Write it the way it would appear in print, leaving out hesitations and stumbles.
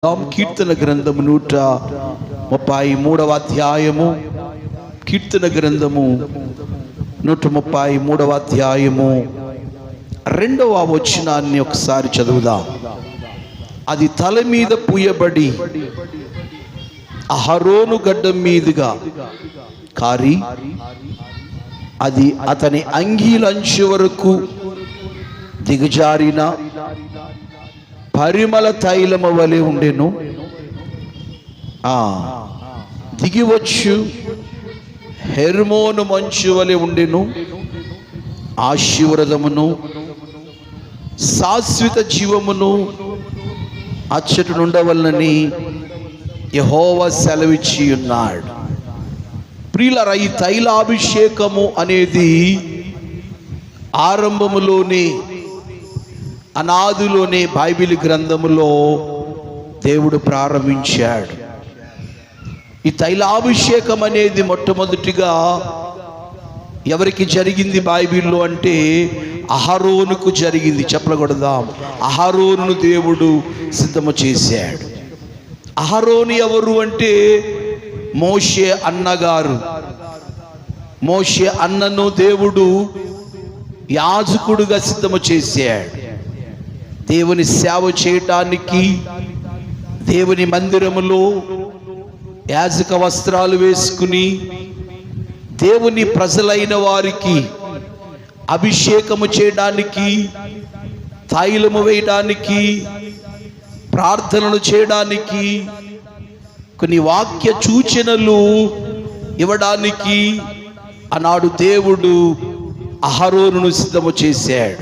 కీర్తన గ్రంథము 133వ అధ్యాయము. కీర్తన గ్రంథము 133వ అధ్యాయము 2వ వచనాన్ని ఒకసారి చదువుదాం. అది తల మీద పూయబడి అహరోను గడ్డం మీదుగా కారి అది అతని అంగీలంచు వరకు దిగజారిన పరిమళ తైలము వలె ఉండెను. దిగివచ్చు హెర్మోను మంచు వలె ఉండెను. ఆశీర్వాదమును శాశ్వత జీవమును అచ్చట నుండవలనని యెహోవా సెలవిచ్చి ఉన్నాడు. ప్రియులారా, ఈ తైలాభిషేకము అనేది ఆరంభములోనే, అనాదిలోనే బైబిల్ గ్రంథములో దేవుడు ప్రారంభించాడు. ఈ తైలాభిషేకం అనేది మొట్టమొదటిగా ఎవరికి జరిగింది బైబిల్లో అంటే అహరోనుకు జరిగింది. చెప్పకూడదాం, అహరోనును దేవుడు సిద్ధము చేశాడు. అహరోను ఎవరు అంటే మోషే అన్నగారు. మోషే అన్నను దేవుడు యాజకుడుగా సిద్ధము చేశాడు. దేవుని సేవ చేయటానికి దేవుని మందిరములో యాజక వస్త్రాలు వేసుకుని దేవుని ప్రజలైన వారికి అభిషేకము చేయడానికి, తైలము వేయడానికి, ప్రార్థనలు చేయడానికి, కొన్ని వాక్య సూచనలు ఇవ్వడానికి ఆనాడు దేవుడు అహరోనును సిద్ధము చేశాడు.